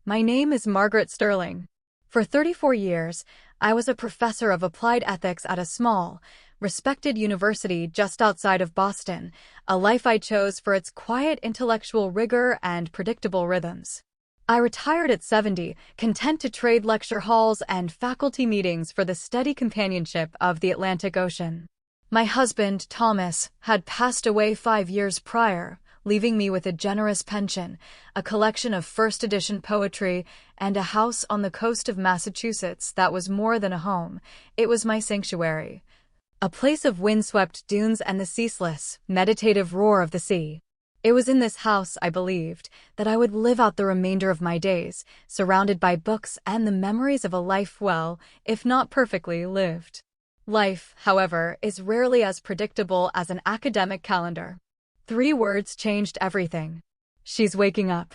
My name is Margaret Sterling. For 34 years, I was a professor of applied ethics at a small, respected university just outside of Boston, a life I chose for its quiet intellectual rigor and predictable rhythms. I retired at 70, content to trade lecture halls and faculty meetings for the steady companionship of the Atlantic Ocean. My husband, Thomas, had passed away 5 years prior, leaving me with a generous pension, a collection of first-edition poetry, and a house on the coast of Massachusetts that was more than a home. It was my sanctuary. A place of windswept dunes and the ceaseless, meditative roar of the sea. It was in this house, I believed, that I would live out the remainder of my days, surrounded by books and the memories of a life well, if not perfectly, lived. Life, however, is rarely as predictable as an academic calendar. 3 words changed everything. She's waking up.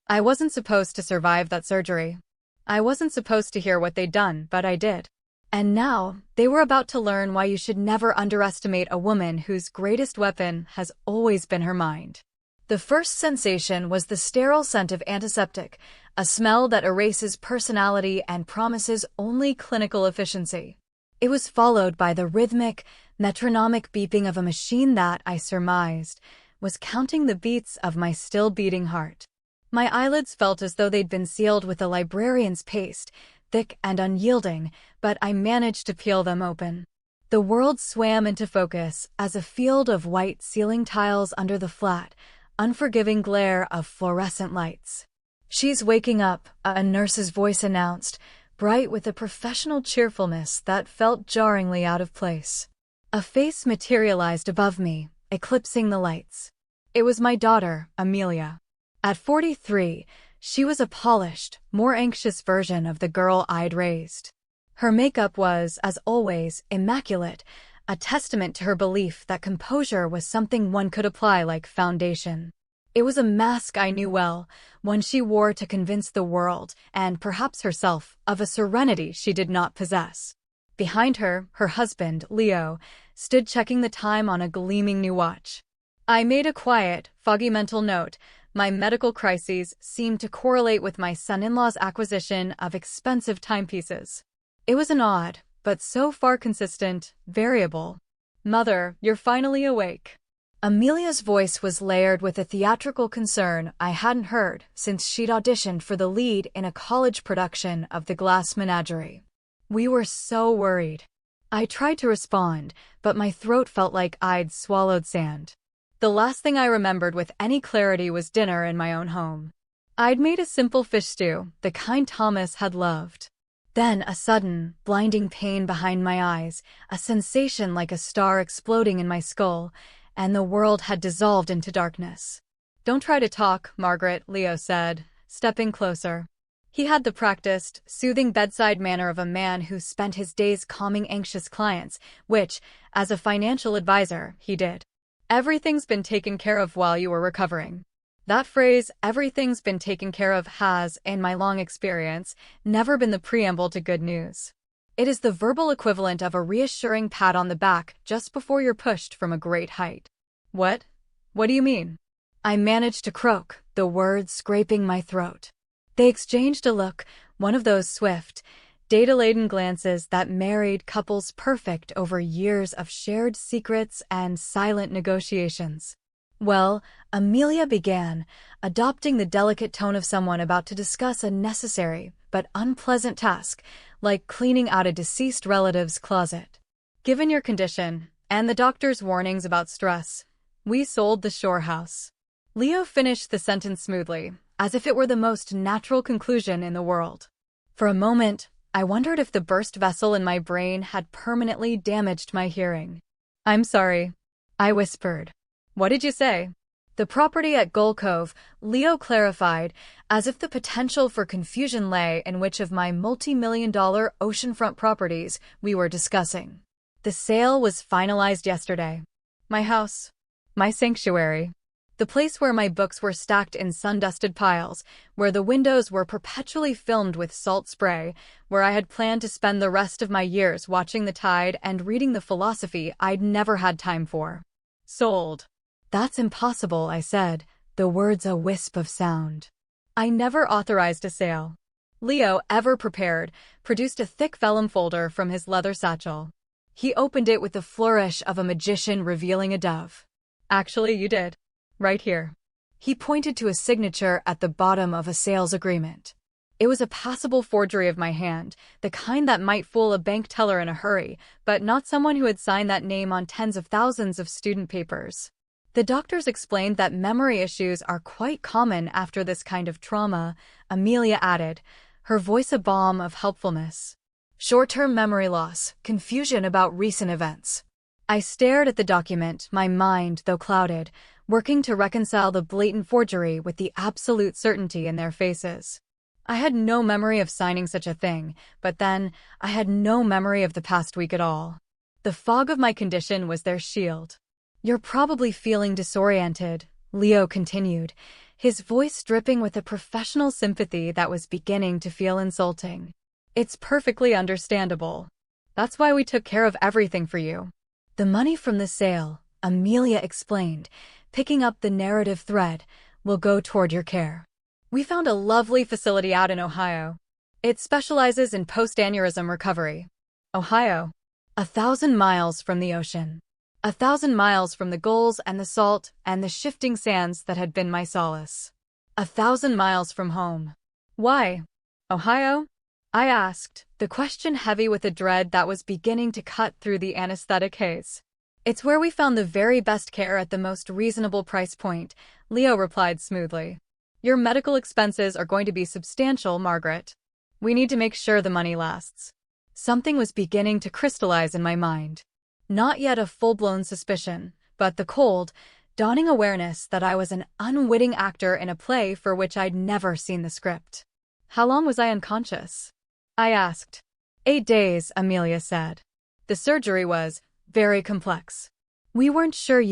I wasn't supposed to survive that surgery. I wasn't supposed to hear what they'd done, but I did. And now, they were about to learn why you should never underestimate a woman whose greatest weapon has always been her mind. The first sensation was the sterile scent of antiseptic, a smell that erases personality and promises only clinical efficiency. It was followed by the rhythmic, metronomic beeping of a machine that, I surmised, was counting the beats of my still-beating heart. My eyelids felt as though they'd been sealed with a librarian's paste, thick and unyielding, but I managed to peel them open. The world swam into focus as a field of white ceiling tiles under the flat, unforgiving glare of fluorescent lights. "She's waking up," a nurse's voice announced, bright with a professional cheerfulness that felt jarringly out of place. A face materialized above me, eclipsing the lights. It was my daughter, Amelia. At 43, she was a polished, more anxious version of the girl I'd raised. Her makeup was, as always, immaculate, a testament to her belief that composure was something one could apply like foundation. It was a mask I knew well, one she wore to convince the world, and perhaps herself, of a serenity she did not possess. Behind her, her husband, Leo, stood checking the time on a gleaming new watch. I made a quiet, foggy mental note. My medical crises seemed to correlate with my son-in-law's acquisition of expensive timepieces. It was an odd, but so far consistent, variable. "Mother, you're finally awake." Amelia's voice was layered with a theatrical concern I hadn't heard since she'd auditioned for the lead in a college production of The Glass Menagerie. We were so worried. I tried to respond, but my throat felt like I'd swallowed sand. The last thing I remembered with any clarity was dinner in my own home. I'd made a simple fish stew, the kind Thomas had loved. Then a sudden, blinding pain behind my eyes, a sensation like a star exploding in my skull, and the world had dissolved into darkness. "Don't try to talk, Margaret," Leo said, stepping closer. He had the practiced, soothing bedside manner of a man who spent his days calming anxious clients, which, as a financial advisor, he did. "Everything's been taken care of while you were recovering." That phrase, "everything's been taken care of," has, in my long experience, never been the preamble to good news. It is the verbal equivalent of a reassuring pat on the back just before you're pushed from a great height. What? What do you mean?" I managed to croak, the words scraping my throat. They exchanged a look, one of those swift, data-laden glances that married couples perfect over years of shared secrets and silent negotiations. "Well," Amelia began, adopting the delicate tone of someone about to discuss a necessary but unpleasant task, like cleaning out a deceased relative's closet. "Given your condition, and the doctor's warnings about stress, we sold the shore house." Leo finished the sentence smoothly, as if it were the most natural conclusion in the world. For a moment, I wondered if the burst vessel in my brain had permanently damaged my hearing. "I'm sorry," I whispered. "What did you say?" "The property at Gull Cove," Leo clarified, as if the potential for confusion lay in which of my multi-million-dollar oceanfront properties we were discussing. "The sale was finalized yesterday. My house. My sanctuary. The place where my books were stacked in sun-dusted piles, where the windows were perpetually filmed with salt spray, where I had planned to spend the rest of my years watching the tide and reading the philosophy I'd never had time for. Sold." "That's impossible," I said, the words a wisp of sound. I never authorized a sale. Leo, ever prepared, produced a thick vellum folder from his leather satchel. He opened it with the flourish of a magician revealing a dove. Actually, you did. Right here. He pointed to a signature at the bottom of a sales agreement. It was a passable forgery of my hand, the kind that might fool a bank teller in a hurry, but not someone who had signed that name on tens of thousands of student papers. The doctors explained that memory issues are quite common after this kind of trauma, Amelia added, her voice a balm of helpfulness. Short-term memory loss, confusion about recent events. I stared at the document, my mind, though clouded, working to reconcile the blatant forgery with the absolute certainty in their faces. I had no memory of signing such a thing, but then, I had no memory of the past week at all. The fog of my condition was their shield. You're probably feeling disoriented, Leo continued, his voice dripping with a professional sympathy that was beginning to feel insulting. It's perfectly understandable. That's why we took care of everything for you. The money from the sale, Amelia explained, picking up the narrative thread, will go toward your care. We found a lovely facility out in Ohio. It specializes in post-aneurysm recovery. Ohio. 1,000 miles from the ocean. 1,000 miles from the gulls and the salt and the shifting sands that had been my solace. 1,000 miles from home. Why? Ohio? I asked, the question heavy with a dread that was beginning to cut through the anesthetic haze. It's where we found the very best care at the most reasonable price point, Leo replied smoothly. Your medical expenses are going to be substantial, Margaret. We need to make sure the money lasts. Something was beginning to crystallize in my mind. Not yet a full-blown suspicion, but the cold, dawning awareness that I was an unwitting actor in a play for which I'd never seen the script. How long was I unconscious? I asked. 8 days, Amelia said. The surgery was very complex. We weren't sure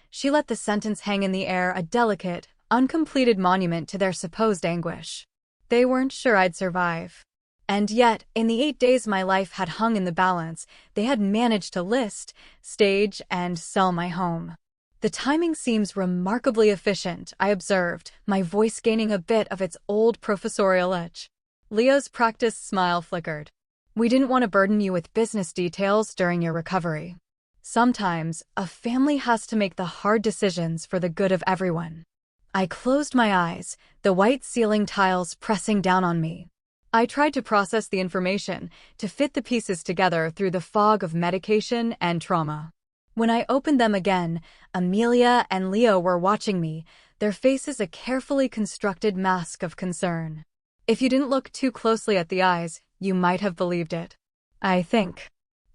she let the sentence hang in the air, a delicate, uncompleted monument to their supposed anguish. They weren't sure I'd survive. And yet, in the 8 days my life had hung in the balance, they had managed to list, stage, and sell my home. The timing seems remarkably efficient, I observed, my voice gaining a bit of its old professorial edge. Leo's practiced smile flickered. We didn't want to burden you with business details during your recovery. Sometimes, a family has to make the hard decisions for the good of everyone. I closed my eyes, the white ceiling tiles pressing down on me. I tried to process the information, to fit the pieces together through the fog of medication and trauma. When I opened them again, Amelia and Leo were watching me, their faces a carefully constructed mask of concern. If you didn't look too closely at the eyes, you might have believed it. I think.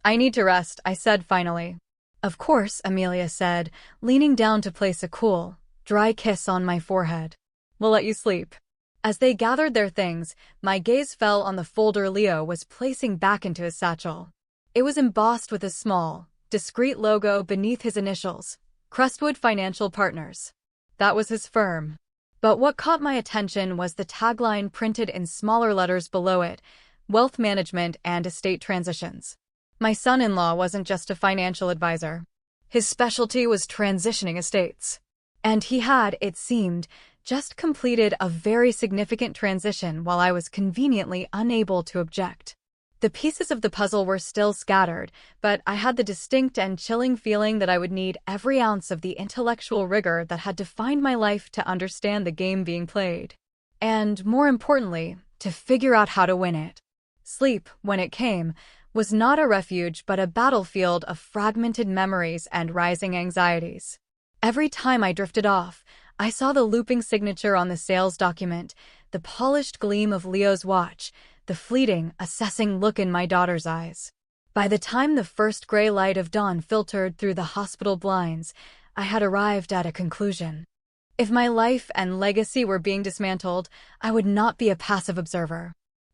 I need to rest, I said finally. Of course, Amelia said, leaning down to place a cool, dry kiss on my forehead. We'll let you sleep. As they gathered their things, my gaze fell on the folder Leo was placing back into his satchel. It was embossed with a small, discreet logo beneath his initials, Crestwood Financial Partners. That was his firm. But what caught my attention was the tagline printed in smaller letters below it, Wealth Management and Estate Transitions. My son-in-law wasn't just a financial advisor. His specialty was transitioning estates. And he had, it seemed, just completed a very significant transition while I was conveniently unable to object. The pieces of the puzzle were still scattered, but I had the distinct and chilling feeling that I would need every ounce of the intellectual rigor that had defined my life to understand the game being played. And, more importantly, to figure out how to win it. Sleep, when it came, was not a refuge but a battlefield of fragmented memories and rising anxieties. Every time I drifted off, I saw the looping signature on the sales document, the polished gleam of Leo's watch, the fleeting, assessing look in my daughter's eyes. By the time the first gray light of dawn filtered through the hospital blinds, I had arrived at a conclusion. If my life and legacy were being dismantled, I would not be a passive observer.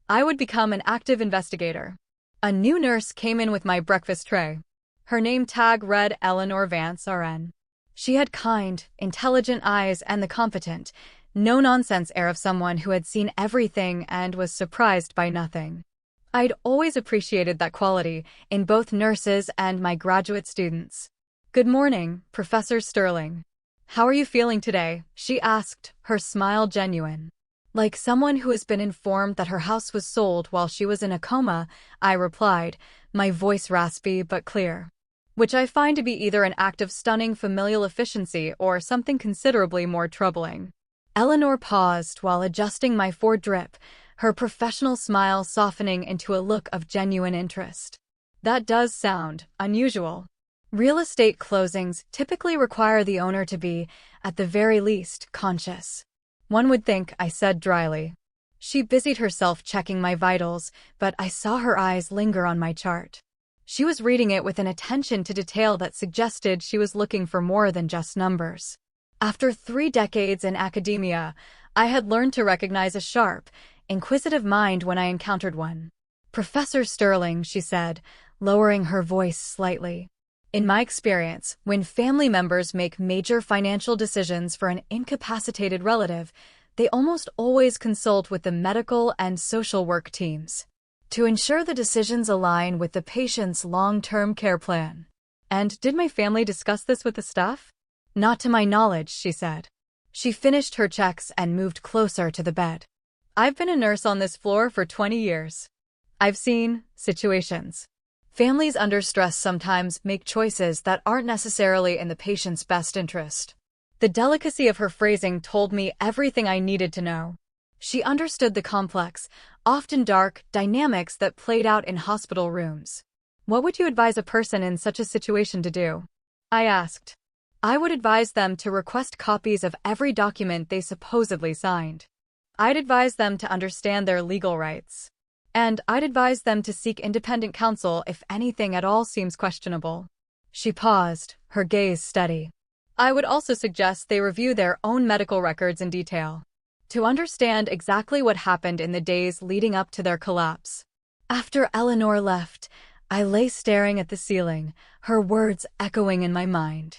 I would become an active investigator. A new nurse came in with my breakfast tray. Her name tag read Eleanor Vance, RN. She had kind, intelligent eyes and the competent, no-nonsense air of someone who had seen everything and was surprised by nothing. I'd always appreciated that quality in both nurses and my graduate students. "Good morning, Professor Sterling. How are you feeling today?" she asked, her smile genuine. Like someone who has been informed that her house was sold while she was in a coma, I replied, my voice raspy but clear. Which I find to be either an act of stunning familial efficiency or something considerably more troubling. Eleanor paused while adjusting my Ford drip, her professional smile softening into a look of genuine interest. That does sound unusual. Real estate closings typically require the owner to be, at the very least, conscious. One would think, I said dryly. She busied herself checking my vitals, but I saw her eyes linger on my chart. She was reading it with an attention to detail that suggested she was looking for more than just numbers. After 3 decades in academia, I had learned to recognize a sharp, inquisitive mind when I encountered one. Professor Sterling, she said, lowering her voice slightly. In my experience, when family members make major financial decisions for an incapacitated relative, they almost always consult with the medical and social work teams to ensure the decisions align with the patient's long-term care plan. And did my family discuss this with the staff? Not to my knowledge, she said. She finished her checks and moved closer to the bed. I've been a nurse on this floor for 20 years. I've seen situations. Families under stress sometimes make choices that aren't necessarily in the patient's best interest. The delicacy of her phrasing told me everything I needed to know. She understood the complex, often dark, dynamics that played out in hospital rooms. What would you advise a person in such a situation to do? I asked. I would advise them to request copies of every document they supposedly signed. I'd advise them to understand their legal rights. And I'd advise them to seek independent counsel if anything at all seems questionable. She paused, her gaze steady. I would also suggest they review their own medical records in detail to understand exactly what happened in the days leading up to their collapse. After Eleanor left, I lay staring at the ceiling, her words echoing in my mind.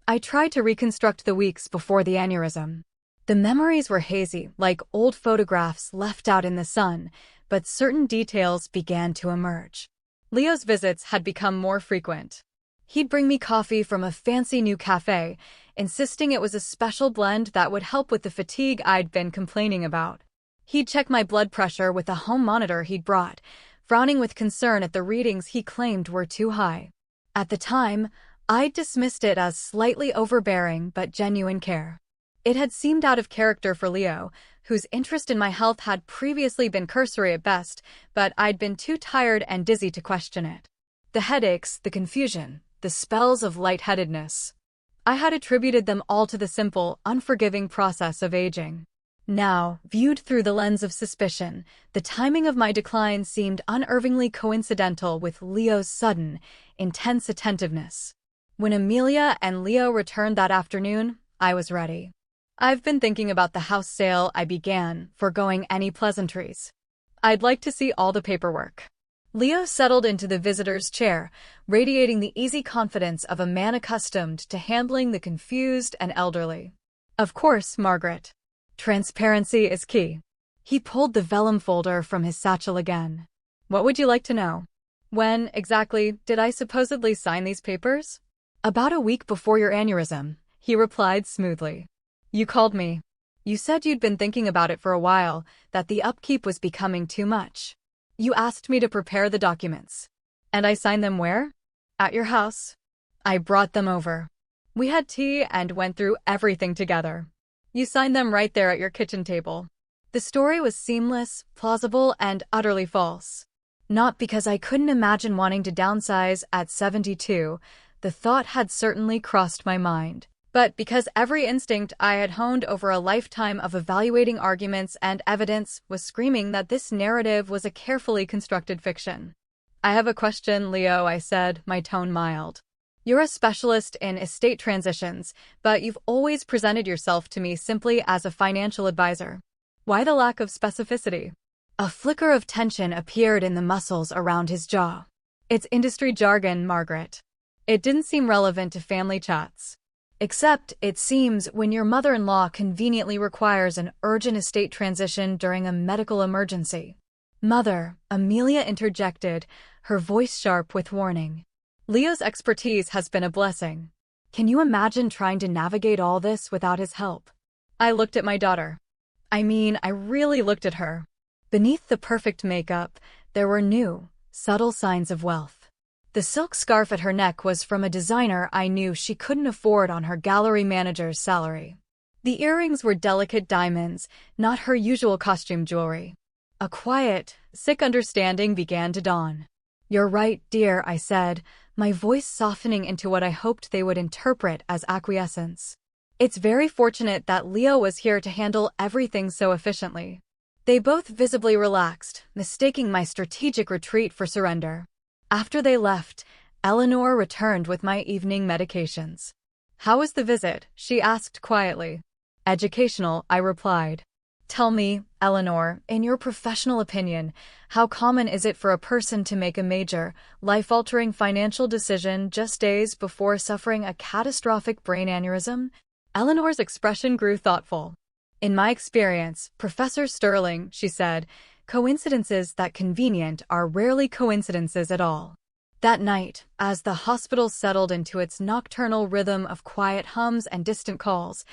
I tried to reconstruct the weeks before the aneurysm. The memories were hazy, like old photographs left out in the sun, but certain details began to emerge. Leo's visits had become more frequent. He'd bring me coffee from a fancy new cafe, insisting it was a special blend that would help with the fatigue I'd been complaining about. He'd check my blood pressure with a home monitor he'd brought, frowning with concern at the readings he claimed were too high. At the time, I'd dismissed it as slightly overbearing but genuine care. It had seemed out of character for Leo, whose interest in my health had previously been cursory at best, but I'd been too tired and dizzy to question it. The headaches, the confusion, the spells of lightheadedness. I had attributed them all to the simple, unforgiving process of aging. Now, viewed through the lens of suspicion, the timing of my decline seemed unervingly coincidental with Leo's sudden, intense attentiveness. When Amelia and Leo returned that afternoon, I was ready. I've been thinking about the house sale I began, foregoing any pleasantries. I'd like to see all the paperwork. Leo settled into the visitor's chair, radiating the easy confidence of a man accustomed to handling the confused and elderly. Of course, Margaret. Transparency is key. He pulled the vellum folder from his satchel again. What would you like to know? When, exactly, did I supposedly sign these papers? About a week before your aneurysm, he replied smoothly. You called me. You said you'd been thinking about it for a while, that the upkeep was becoming too much. You asked me to prepare the documents. And I signed them where? At your house. I brought them over. We had tea and went through everything together. You signed them right there at your kitchen table. The story was seamless, plausible, and utterly false. Not because I couldn't imagine wanting to downsize at 72, the thought had certainly crossed my mind, but because every instinct I had honed over a lifetime of evaluating arguments and evidence was screaming that this narrative was a carefully constructed fiction. I have a question, Leo, I said, my tone mild. You're a specialist in estate transitions, but you've always presented yourself to me simply as a financial advisor. Why the lack of specificity? A flicker of tension appeared in the muscles around his jaw. It's industry jargon, Margaret. It didn't seem relevant to family chats. Except, it seems, when your mother-in-law conveniently requires an urgent estate transition during a medical emergency. Mother, Amelia interjected, her voice sharp with warning. Leo's expertise has been a blessing. Can you imagine trying to navigate all this without his help? I looked at my daughter. I really looked at her. Beneath the perfect makeup, there were new, subtle signs of wealth. The silk scarf at her neck was from a designer I knew she couldn't afford on her gallery manager's salary. The earrings were delicate diamonds, not her usual costume jewelry. A quiet, sick understanding began to dawn. "You're right, dear," I said, my voice softening into what I hoped they would interpret as acquiescence. "It's very fortunate that Leo was here to handle everything so efficiently." They both visibly relaxed, mistaking my strategic retreat for surrender. After they left, Eleanor returned with my evening medications. "How was the visit?" she asked quietly. "Educational," I replied. "Tell me, Eleanor, in your professional opinion, how common is it for a person to make a major, life-altering financial decision just days before suffering a catastrophic brain aneurysm?" Eleanor's expression grew thoughtful. "In my experience, Professor Sterling," she said, "coincidences that convenient are rarely coincidences at all." That night, as the hospital settled into its nocturnal rhythm of quiet hums and distant calls,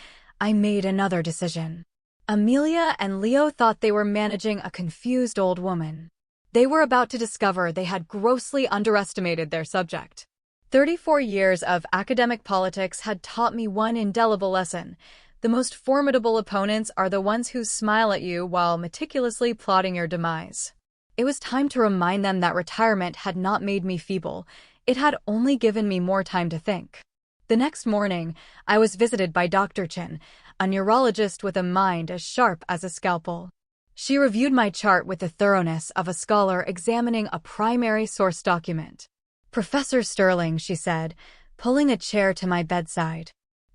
I made another decision. Amelia and Leo thought they were managing a confused old woman. They were about to discover they had grossly underestimated their subject. 34 years of academic politics had taught me one indelible lesson. The most formidable opponents are the ones who smile at you while meticulously plotting your demise. It was time to remind them that retirement had not made me feeble. It had only given me more time to think. The next morning, I was visited by Dr. Chen, a neurologist with a mind as sharp as a scalpel. She reviewed my chart with the thoroughness of a scholar examining a primary source document. "Professor Sterling," she said, pulling a chair to my bedside,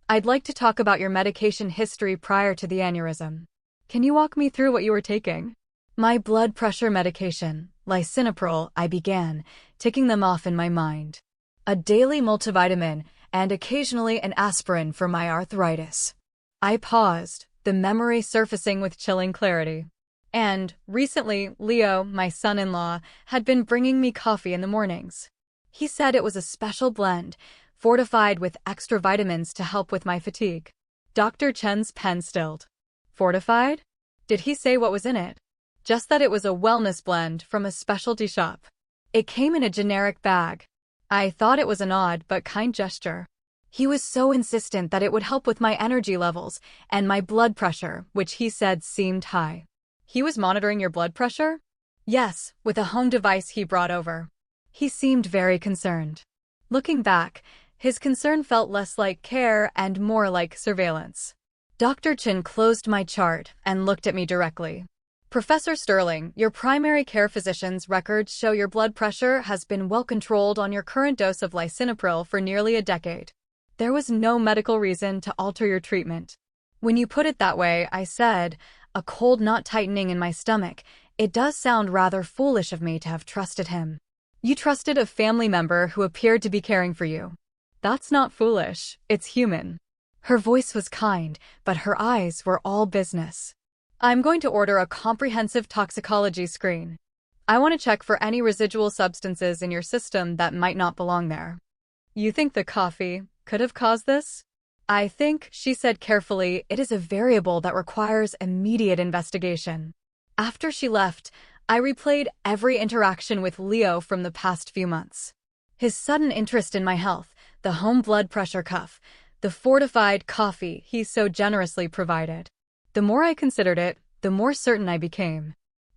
"I'd like to talk about your medication history prior to the aneurysm. Can you walk me through what you were taking?" "My blood pressure medication, lisinopril," I began, ticking them off in my mind. "A daily multivitamin, and occasionally an aspirin for my arthritis." I paused, the memory surfacing with chilling clarity. "And, recently, Leo, my son-in-law, had been bringing me coffee in the mornings. He said it was a special blend, fortified with extra vitamins to help with my fatigue." Dr. Chen's pen stilled. "Fortified? Did he say what was in it?" "Just that it was a wellness blend from a specialty shop. It came in a generic bag." I thought it was an odd but kind gesture. He was so insistent that it would help with my energy levels and my blood pressure, which he said seemed high. "He was monitoring your blood pressure?" "Yes, with a home device he brought over." He seemed very concerned. Looking back, his concern felt less like care and more like surveillance. Dr. Chen closed my chart and looked at me directly. "Professor Sterling, your primary care physician's records show your blood pressure has been well controlled on your current dose of lisinopril for nearly a decade. There was no medical reason to alter your treatment." "When you put it that way," I said, a cold knot tightening in my stomach, "it does sound rather foolish of me to have trusted him." "You trusted a family member who appeared to be caring for you." "That's not foolish, it's human." Her voice was kind, but her eyes were all business. "I'm going to order a comprehensive toxicology screen. I want to check for any residual substances in your system that might not belong there." "You think the coffee could have caused this?" "I think," she said carefully, "it is a variable that requires immediate investigation." After she left, I replayed every interaction with Leo from the past few months. His sudden interest in my health, the home blood pressure cuff, the fortified coffee he so generously provided. The more I considered it, the more certain I became.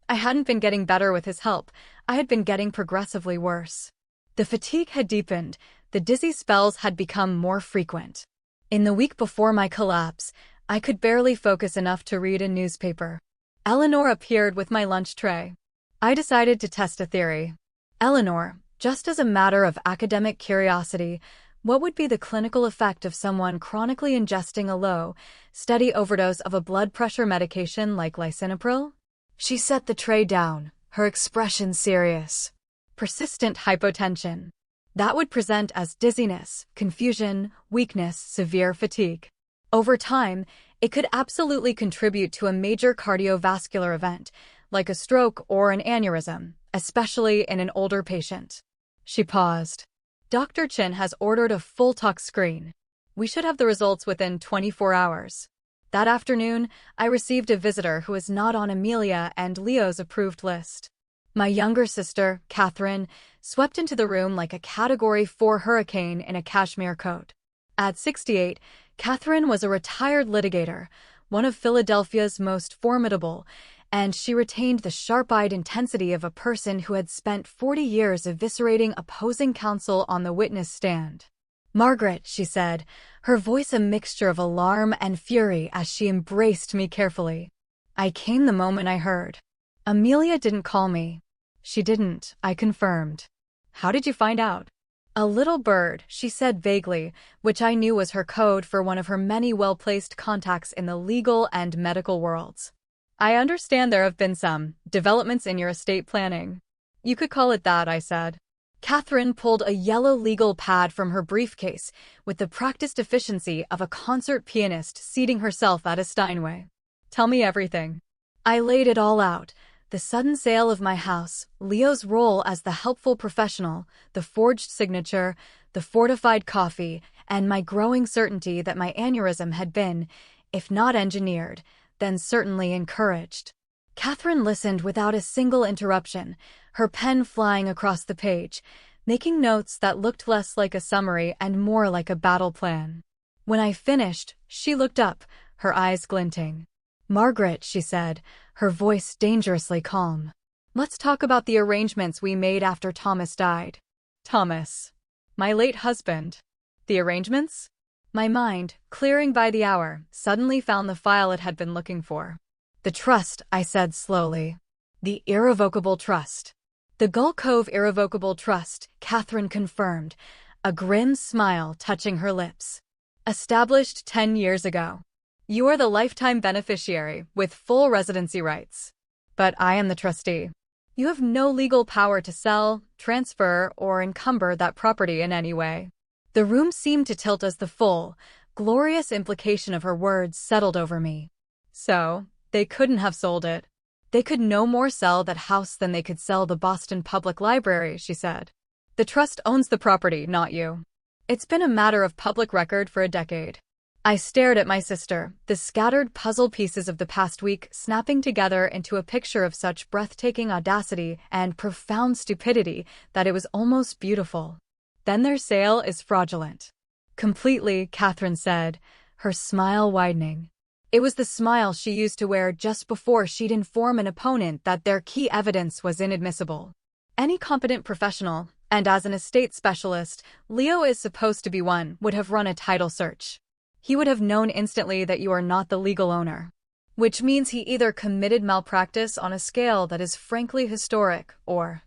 I hadn't been getting better with his help, I had been getting progressively worse. The fatigue had deepened, the dizzy spells had become more frequent. In the week before my collapse, I could barely focus enough to read a newspaper. Eleanor appeared with my lunch tray. I decided to test a theory. "Eleanor, just as a matter of academic curiosity, what would be the clinical effect of someone chronically ingesting a low, steady overdose of a blood pressure medication like lisinopril?" She set the tray down, her expression serious. "Persistent hypotension. That would present as dizziness, confusion, weakness, severe fatigue. Over time, it could absolutely contribute to a major cardiovascular event, like a stroke or an aneurysm, especially in an older patient." She paused. "Dr. Chen has ordered a full tox screen. We should have the results within 24 hours. That afternoon, I received a visitor who was not on Amelia and Leo's approved list. My younger sister, Catherine, swept into the room like a Category 4 hurricane in a cashmere coat. At 68, Catherine was a retired litigator, one of Philadelphia's most formidable, and she retained the sharp-eyed intensity of a person who had spent 40 years eviscerating opposing counsel on the witness stand. "Margaret," she said, her voice a mixture of alarm and fury as she embraced me carefully. I came the moment I heard. "Amelia didn't call me." "She didn't," I confirmed. "How did you find out?" "A little bird," she said vaguely, which I knew was her code for one of her many well-placed contacts in the legal and medical worlds. "I understand there have been some developments in your estate planning." "You could call it that," I said. Catherine pulled a yellow legal pad from her briefcase with the practiced efficiency of a concert pianist seating herself at a Steinway. "Tell me everything." I laid it all out. The sudden sale of my house, Leo's role as the helpful professional, the forged signature, the fortified coffee, and my growing certainty that my aneurysm had been, if not engineered, then certainly encouraged. Catherine listened without a single interruption, her pen flying across the page, making notes that looked less like a summary and more like a battle plan. When I finished, she looked up, her eyes glinting. "Margaret," she said, her voice dangerously calm. "Let's talk about the arrangements we made after Thomas died." "Thomas. My late husband. The arrangements?" My mind, clearing by the hour, suddenly found the file it had been looking for. "The trust," I said slowly. "The irrevocable trust." "The Gull Cove Irrevocable Trust," Catherine confirmed, a grim smile touching her lips. "Established 10 years ago. You are the lifetime beneficiary, with full residency rights. But I am the trustee. You have no legal power to sell, transfer, or encumber that property in any way." The room seemed to tilt as the full, glorious implication of her words settled over me. "So, they couldn't have sold it." "They could no more sell that house than they could sell the Boston Public Library," she said. "The trust owns the property, not you. It's been a matter of public record for a decade." I stared at my sister, the scattered puzzle pieces of the past week snapping together into a picture of such breathtaking audacity and profound stupidity that it was almost beautiful. "Then their sale is fraudulent." "Completely," Catherine said, her smile widening. It was the smile she used to wear just before she'd inform an opponent that their key evidence was inadmissible. "Any competent professional, and as an estate specialist, Leo is supposed to be one, would have run a title search. He would have known instantly that you are not the legal owner. Which means he either committed malpractice on a scale that is frankly historic, or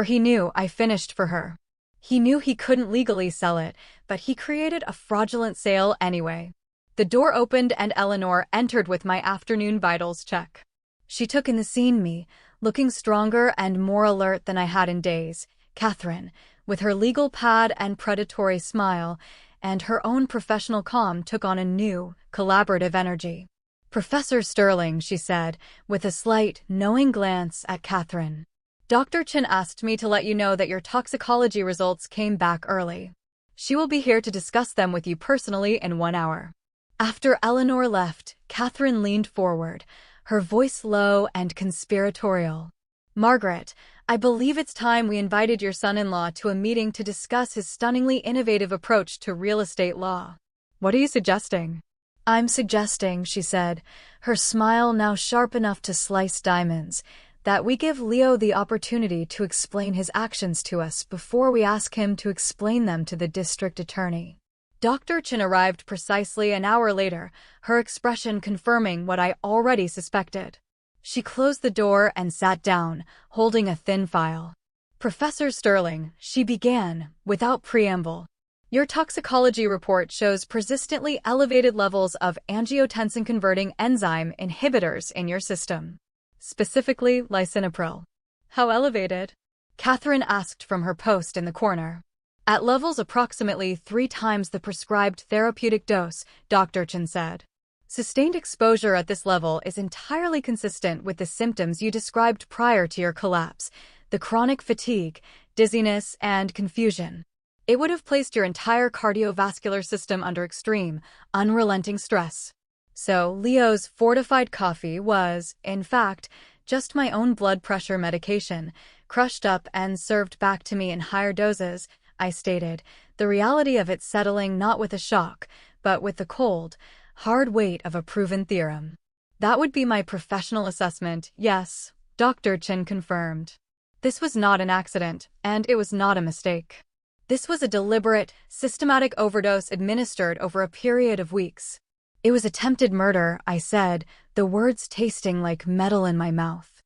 he knew," I finished for her. "He knew he couldn't legally sell it, but he created a fraudulent sale anyway." The door opened and Eleanor entered with my afternoon vitals check. She took in the scene, me, looking stronger and more alert than I had in days, Catherine, with her legal pad and predatory smile, and her own professional calm took on a new, collaborative energy. "Professor Sterling," she said, with a slight, knowing glance at Catherine. "Dr. Chin asked me to let you know that your toxicology results came back early. She will be here to discuss them with you personally in 1 hour." After Eleanor left, Catherine leaned forward, her voice low and conspiratorial. "Margaret, I believe it's time we invited your son-in-law to a meeting to discuss his stunningly innovative approach to real estate law." "What are you suggesting?" "I'm suggesting," she said, her smile now sharp enough to slice diamonds, "that we give Leo the opportunity to explain his actions to us before we ask him to explain them to the district attorney." Dr. Chin arrived precisely an hour later, her expression confirming what I already suspected. She closed the door and sat down, holding a thin file. "Professor Sterling," she began, without preamble, "your toxicology report shows persistently elevated levels of angiotensin-converting enzyme inhibitors in your system. Specifically, lisinopril." "How elevated?" Catherine asked from her post in the corner. "At levels approximately 3 times the prescribed therapeutic dose," Dr. Chin said. "Sustained exposure at this level is entirely consistent with the symptoms you described prior to your collapse, the chronic fatigue, dizziness, and confusion. It would have placed your entire cardiovascular system under extreme, unrelenting stress." So Leo's fortified coffee was, in fact, just my own blood pressure medication, crushed up and served back to me in higher doses, I stated, the reality of it settling not with a shock, but with the cold, hard weight of a proven theorem. That would be my professional assessment, yes, Dr. Chin confirmed. This was not an accident, and it was not a mistake. This was a deliberate, systematic overdose administered over a period of weeks. It was attempted murder, I said, the words tasting like metal in my mouth.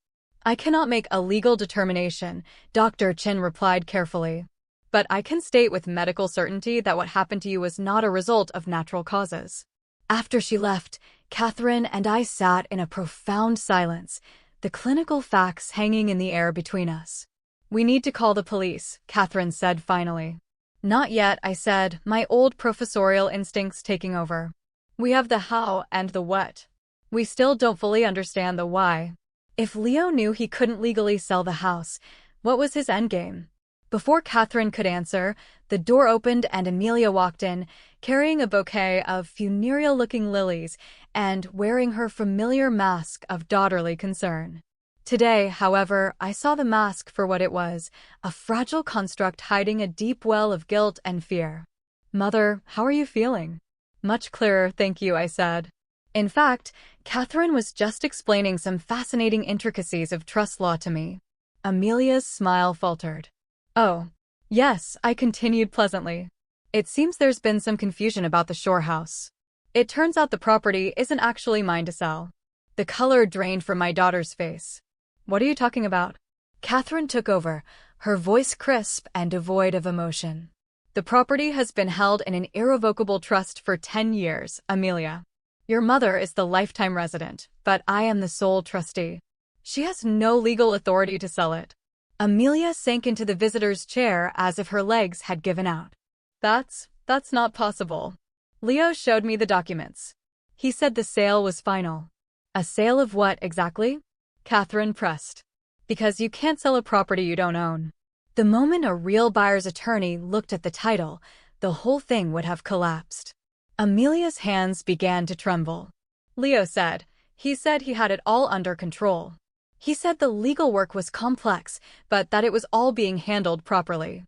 I cannot make a legal determination, Dr. Chin replied carefully. But I can state with medical certainty that what happened to you was not a result of natural causes. After she left, Catherine and I sat in a profound silence, the clinical facts hanging in the air between us. We need to call the police, Catherine said finally. Not yet, I said, my old professorial instincts taking over. We have the how and the what. We still don't fully understand the why. If Leo knew he couldn't legally sell the house, what was his endgame? Before Catherine could answer, the door opened and Amelia walked in, carrying a bouquet of funereal-looking lilies and wearing her familiar mask of daughterly concern. Today, however, I saw the mask for what it was, a fragile construct hiding a deep well of guilt and fear. Mother, how are you feeling? Much clearer, thank you, I said. In fact, Catherine was just explaining some fascinating intricacies of trust law to me. Amelia's smile faltered. Oh, yes, I continued pleasantly. It seems there's been some confusion about the Shore house. It turns out the property isn't actually mine to sell. The color drained from my daughter's face. What are you talking about? Catherine took over, her voice crisp and devoid of emotion. The property has been held in an irrevocable trust for 10 years, Amelia. Your mother is the lifetime resident, but I am the sole trustee. She has no legal authority to sell it. Amelia sank into the visitor's chair as if her legs had given out. That's not possible. Leo showed me the documents. He said the sale was final. A sale of what exactly? Catherine pressed. Because you can't sell a property you don't own. The moment a real buyer's attorney looked at the title, the whole thing would have collapsed. Amelia's hands began to tremble. Leo said. He said he had it all under control. He said the legal work was complex, but that it was all being handled properly.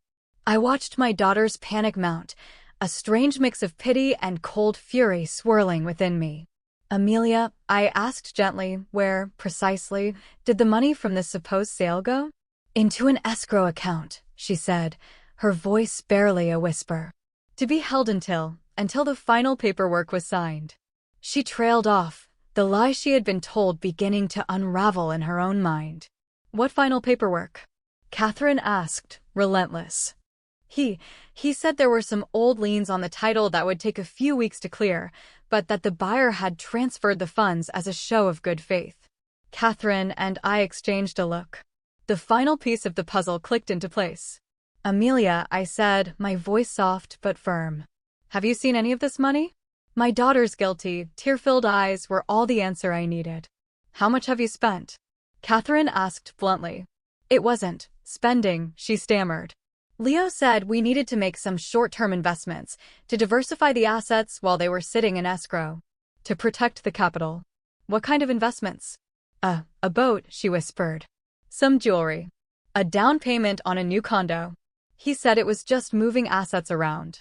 I watched my daughter's panic mount, a strange mix of pity and cold fury swirling within me. Amelia, I asked gently, where, precisely, did the money from this supposed sale go? Into an escrow account, she said, her voice barely a whisper. To be held until the final paperwork was signed. She trailed off, the lie she had been told beginning to unravel in her own mind. What final paperwork? Catherine asked, relentless. He said there were some old liens on the title that would take a few weeks to clear, but that the buyer had transferred the funds as a show of good faith. Catherine and I exchanged a look. The final piece of the puzzle clicked into place. Amelia, I said, my voice soft but firm. Have you seen any of this money? My daughter's guilty, tear-filled eyes were all the answer I needed. How much have you spent? Catherine asked bluntly. It wasn't spending, she stammered. Leo said we needed to make some short-term investments to diversify the assets while they were sitting in escrow. To protect the capital. What kind of investments? A boat, she whispered. Some jewelry. A down payment on a new condo. He said it was just moving assets around.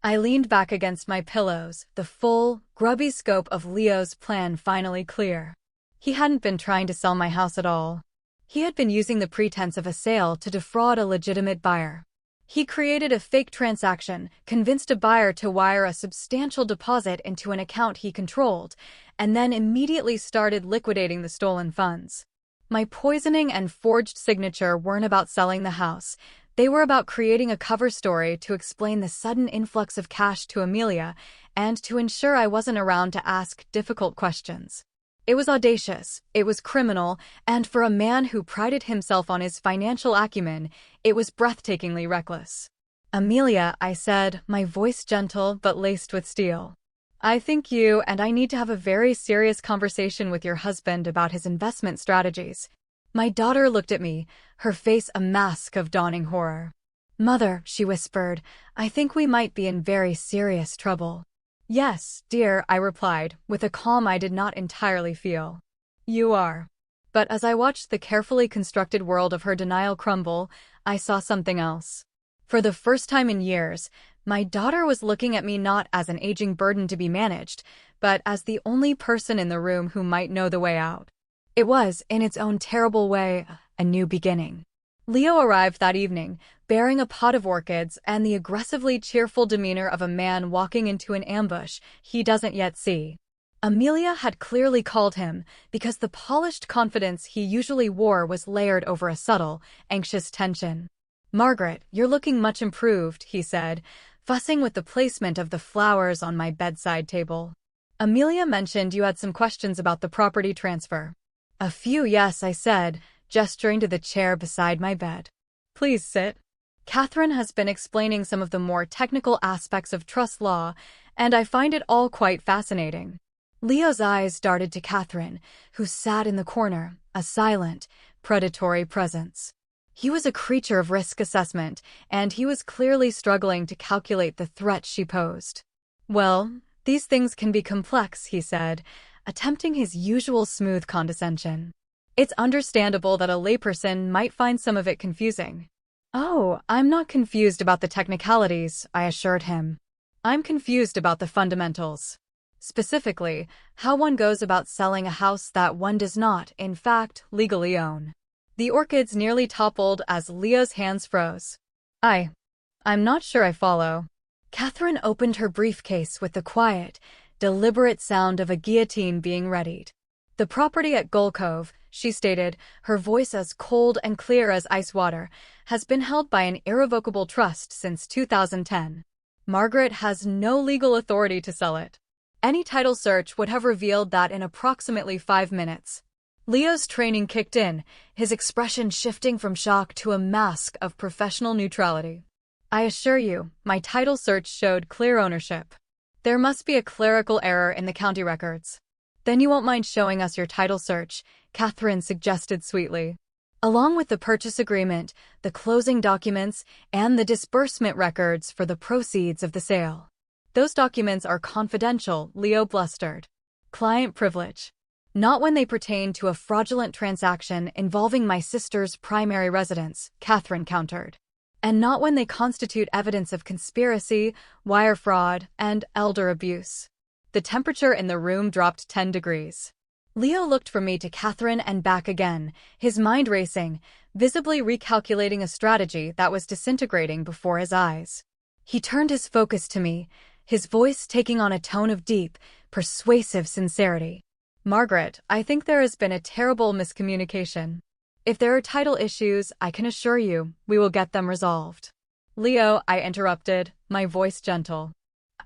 I leaned back against my pillows, the full, grubby scope of Leo's plan finally clear. He hadn't been trying to sell my house at all. He had been using the pretense of a sale to defraud a legitimate buyer. He created a fake transaction, convinced a buyer to wire a substantial deposit into an account he controlled, and then immediately started liquidating the stolen funds. My poisoning and forged signature weren't about selling the house. They were about creating a cover story to explain the sudden influx of cash to Amelia and to ensure I wasn't around to ask difficult questions. It was audacious, it was criminal, and for a man who prided himself on his financial acumen, it was breathtakingly reckless. Amelia, I said, my voice gentle but laced with steel. I think you and I need to have a very serious conversation with your husband about his investment strategies. My daughter looked at me, her face a mask of dawning horror. Mother, she whispered, I think we might be in very serious trouble. Yes, dear, I replied, with a calm I did not entirely feel. You are. But as I watched the carefully constructed world of her denial crumble, I saw something else. For the first time in years, my daughter was looking at me not as an aging burden to be managed, but as the only person in the room who might know the way out. It was, in its own terrible way, a new beginning. Leo arrived that evening, bearing a pot of orchids and the aggressively cheerful demeanor of a man walking into an ambush he doesn't yet see. Amelia had clearly called him because the polished confidence he usually wore was layered over a subtle, anxious tension. "Margaret, you're looking much improved," he said, fussing with the placement of the flowers on my bedside table. "Amelia mentioned you had some questions about the property transfer." "A few, yes," I said, gesturing to the chair beside my bed. "Please sit." Catherine has been explaining some of the more technical aspects of trust law, and I find it all quite fascinating. Leo's eyes darted to Catherine, who sat in the corner, a silent, predatory presence. He was a creature of risk assessment, and he was clearly struggling to calculate the threat she posed. "Well, these things can be complex," he said, attempting his usual smooth condescension. "It's understandable that a layperson might find some of it confusing." "Oh, I'm not confused about the technicalities," I assured him. "I'm confused about the fundamentals. Specifically, how one goes about selling a house that one does not, in fact, legally own." The orchids nearly toppled as Leo's hands froze. I'm not sure I follow." Catherine opened her briefcase with the quiet, deliberate sound of a guillotine being readied. "The property at Gull Cove," she stated, her voice as cold and clear as ice water, "has been held by an irrevocable trust since 2010. Margaret has no legal authority to sell it. Any title search would have revealed that in approximately 5 minutes. Leo's training kicked in, his expression shifting from shock to a mask of professional neutrality. "I assure you, my title search showed clear ownership. There must be a clerical error in the county records." "Then you won't mind showing us your title search," Catherine suggested sweetly. "Along with the purchase agreement, the closing documents, and the disbursement records for the proceeds of the sale." "Those documents are confidential," Leo blustered. "Client privilege." "Not when they pertain to a fraudulent transaction involving my sister's primary residence," Catherine countered. "And not when they constitute evidence of conspiracy, wire fraud, and elder abuse." The temperature in the room dropped 10 degrees. Leo looked from me to Catherine and back again, his mind racing, visibly recalculating a strategy that was disintegrating before his eyes. He turned his focus to me, his voice taking on a tone of deep, persuasive sincerity. "Margaret, I think there has been a terrible miscommunication. If there are title issues, I can assure you, we will get them resolved." "Leo," I interrupted, my voice gentle.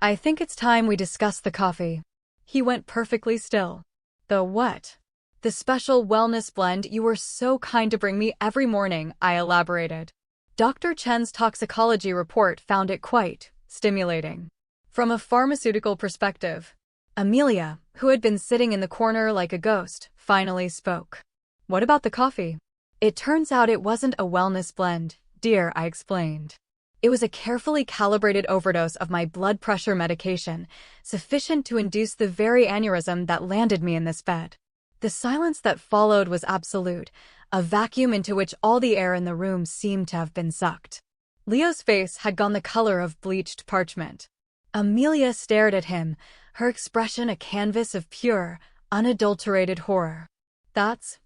"I think it's time we discuss the coffee." He went perfectly still. "The what?" "The special wellness blend you were so kind to bring me every morning," I elaborated. Dr. Chen's toxicology report found it quite stimulating. From a pharmaceutical perspective. Amelia, who had been sitting in the corner like a ghost, finally spoke. "What about the coffee?" "It turns out it wasn't a wellness blend, dear," I explained. "It was a carefully calibrated overdose of my blood pressure medication, sufficient to induce the very aneurysm that landed me in this bed." The silence that followed was absolute, a vacuum into which all the air in the room seemed to have been sucked. Leo's face had gone the color of bleached parchment. Amelia stared at him, her expression a canvas of pure, unadulterated horror. That's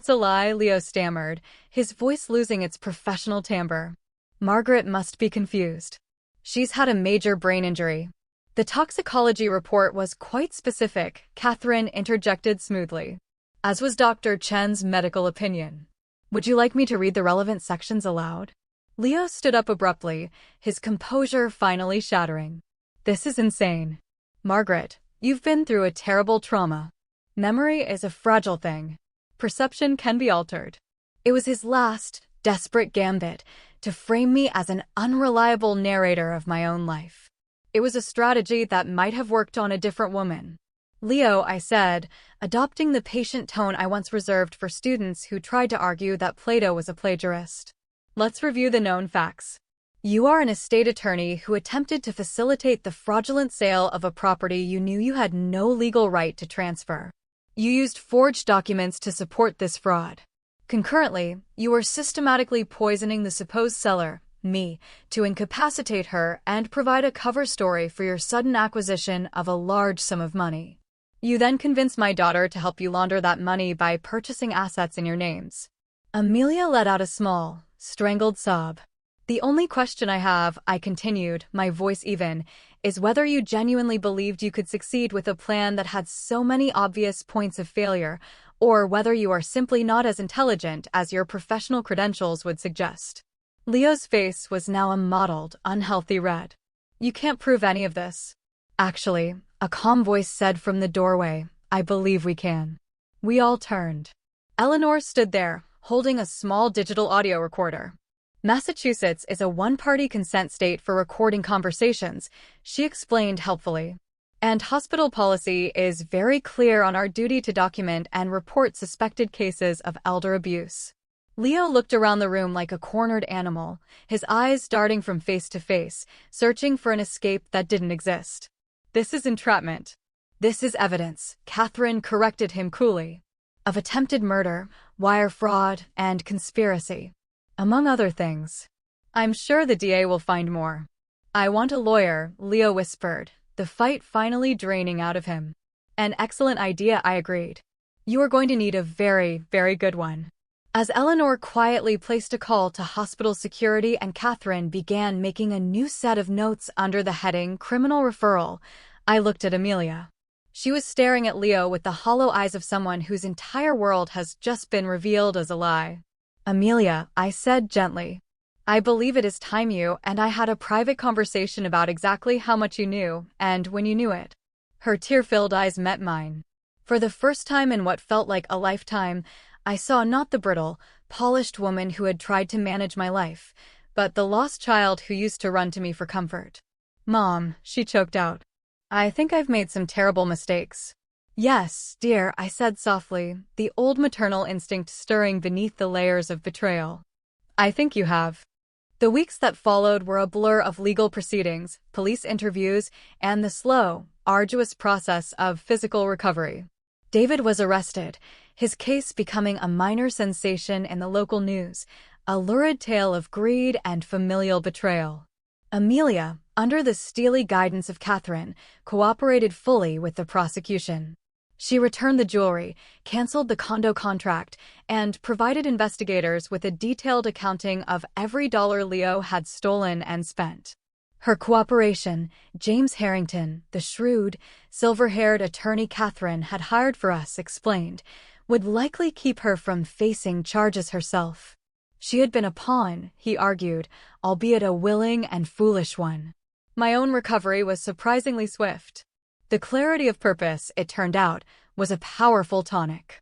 a lie," Leo stammered, his voice losing its professional timbre. "Margaret must be confused. She's had a major brain injury." "The toxicology report was quite specific," Catherine interjected smoothly. "As was Dr. Chen's medical opinion. Would you like me to read the relevant sections aloud?" Leo stood up abruptly, his composure finally shattering. "This is insane. Margaret, you've been through a terrible trauma. Memory is a fragile thing. Perception can be altered." It was his last, desperate gambit to frame me as an unreliable narrator of my own life. It was a strategy that might have worked on a different woman. "Leo," I said, adopting the patient tone I once reserved for students who tried to argue that Plato was a plagiarist. "Let's review the known facts. You are an estate attorney who attempted to facilitate the fraudulent sale of a property you knew you had no legal right to transfer. You used forged documents to support this fraud. Concurrently, you were systematically poisoning the supposed seller, me, to incapacitate her and provide a cover story for your sudden acquisition of a large sum of money. You then convinced my daughter to help you launder that money by purchasing assets in your names. Amelia let out a small, strangled sob. The only question I have, I continued, my voice even, is whether you genuinely believed you could succeed with a plan that had so many obvious points of failure, or whether you are simply not as intelligent as your professional credentials would suggest. Leo's face was now a mottled, unhealthy red. You can't prove any of this. Actually, a calm voice said from the doorway, I believe we can. We all turned. Eleanor stood there, holding a small digital audio recorder. Massachusetts is a one-party consent state for recording conversations, she explained helpfully. And hospital policy is very clear on our duty to document and report suspected cases of elder abuse. Leo looked around the room like a cornered animal, his eyes darting from face to face, searching for an escape that didn't exist. This is entrapment. This is evidence, Catherine corrected him coolly, of attempted murder, wire fraud, and conspiracy. Among other things. I'm sure the DA will find more. I want a lawyer, Leo whispered, the fight finally draining out of him. An excellent idea, I agreed. You are going to need a very, very good one. As Eleanor quietly placed a call to hospital security and Catherine began making a new set of notes under the heading Criminal Referral, I looked at Amelia. She was staring at Leo with the hollow eyes of someone whose entire world has just been revealed as a lie. Amelia, I said gently. I believe it is time you and I had a private conversation about exactly how much you knew and when you knew it. Her tear-filled eyes met mine. For the first time in what felt like a lifetime, I saw not the brittle, polished woman who had tried to manage my life, but the lost child who used to run to me for comfort. Mom, she choked out. I think I've made some terrible mistakes. Yes, dear, I said softly, the old maternal instinct stirring beneath the layers of betrayal. I think you have. The weeks that followed were a blur of legal proceedings, police interviews, and the slow, arduous process of physical recovery. David was arrested, his case becoming a minor sensation in the local news, a lurid tale of greed and familial betrayal. Amelia, under the steely guidance of Catherine, cooperated fully with the prosecution. She returned the jewelry, canceled the condo contract, and provided investigators with a detailed accounting of every dollar Leo had stolen and spent. Her cooperation, James Harrington, the shrewd, silver-haired attorney Catherine had hired for us, explained, would likely keep her from facing charges herself. She had been a pawn, he argued, albeit a willing and foolish one. My own recovery was surprisingly swift. The clarity of purpose, it turned out, was a powerful tonic.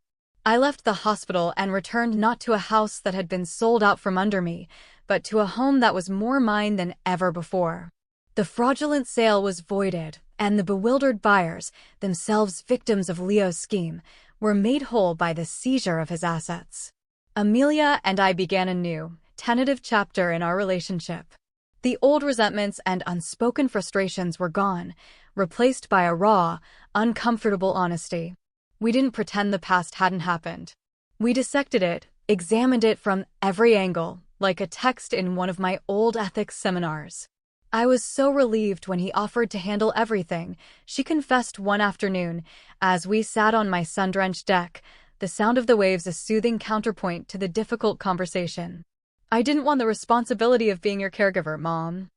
I left the hospital and returned not to a house that had been sold out from under me, but to a home that was more mine than ever before. The fraudulent sale was voided, and the bewildered buyers, themselves victims of Leo's scheme, were made whole by the seizure of his assets. Amelia and I began a new, tentative chapter in our relationship. The old resentments and unspoken frustrations were gone, replaced by a raw, uncomfortable honesty. We didn't pretend the past hadn't happened. We dissected it, examined it from every angle, like a text in one of my old ethics seminars. I was so relieved when he offered to handle everything, she confessed one afternoon, as we sat on my sun-drenched deck, the sound of the waves a soothing counterpoint to the difficult conversation. I didn't want the responsibility of being your caregiver, Mom.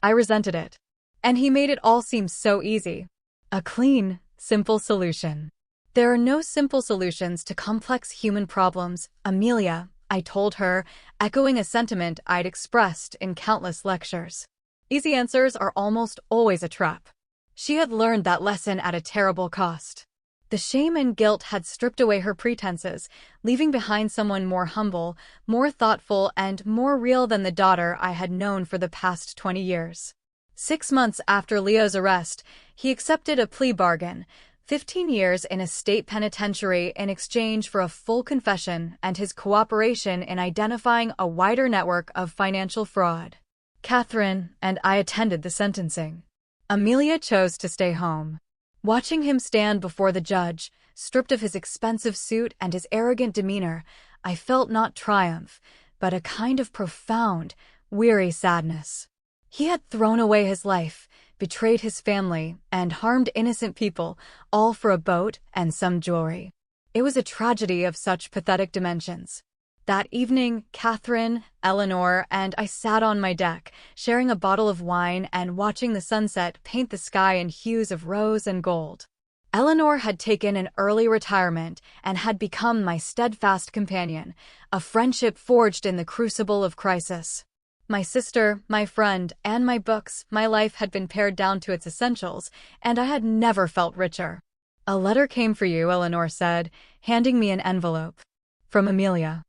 I resented it. And he made it all seem so easy. A clean, simple solution. There are no simple solutions to complex human problems, Amelia, I told her, echoing a sentiment I'd expressed in countless lectures. Easy answers are almost always a trap. She had learned that lesson at a terrible cost. The shame and guilt had stripped away her pretenses, leaving behind someone more humble, more thoughtful, and more real than the daughter I had known for the past 20 years. 6 months after Leo's arrest, he accepted a plea bargain, 15 years in a state penitentiary in exchange for a full confession and his cooperation in identifying a wider network of financial fraud. Catherine and I attended the sentencing. Amelia chose to stay home. Watching him stand before the judge, stripped of his expensive suit and his arrogant demeanor, I felt not triumph, but a kind of profound, weary sadness. He had thrown away his life, betrayed his family, and harmed innocent people, all for a boat and some jewelry. It was a tragedy of such pathetic dimensions. That evening, Catherine, Eleanor, and I sat on my deck, sharing a bottle of wine and watching the sunset paint the sky in hues of rose and gold. Eleanor had taken an early retirement and had become my steadfast companion, a friendship forged in the crucible of crisis. My sister, my friend, and my books, my life had been pared down to its essentials, and I had never felt richer. "A letter came for you," Eleanor said, handing me an envelope. "From Amelia."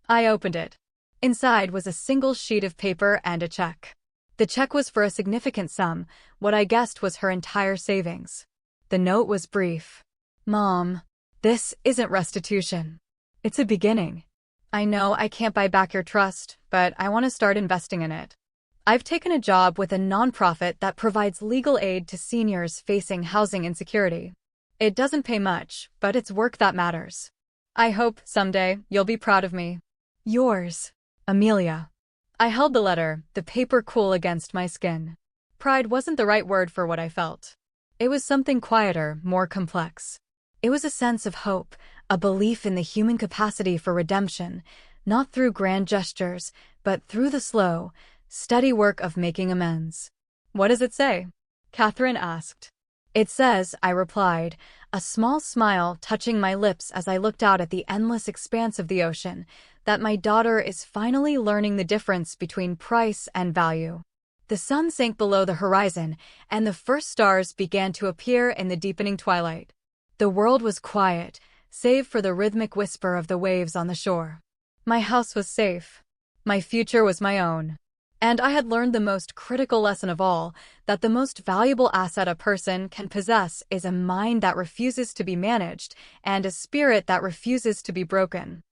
I opened it. Inside was a single sheet of paper and a check. The check was for a significant sum, what I guessed was her entire savings. The note was brief. "Mom, this isn't restitution. It's a beginning. I know I can't buy back your trust, but I want to start investing in it. I've taken a job with a nonprofit that provides legal aid to seniors facing housing insecurity. It doesn't pay much, but it's work that matters. I hope someday you'll be proud of me. Yours, Amelia." I held the letter, the paper cool against my skin. Pride wasn't the right word for what I felt. It was something quieter, more complex. It was a sense of hope, a belief in the human capacity for redemption, not through grand gestures, but through the slow, steady work of making amends. "What does it say?" Catherine asked. "It says," I replied, a small smile touching my lips as I looked out at the endless expanse of the ocean, "that my daughter is finally learning the difference between price and value." The sun sank below the horizon, and the first stars began to appear in the deepening twilight. The world was quiet, save for the rhythmic whisper of the waves on the shore. My house was safe. My future was my own. And I had learned the most critical lesson of all, that the most valuable asset a person can possess is a mind that refuses to be managed and a spirit that refuses to be broken.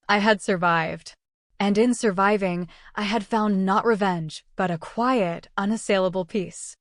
I had survived. And in surviving, I had found not revenge, but a quiet, unassailable peace.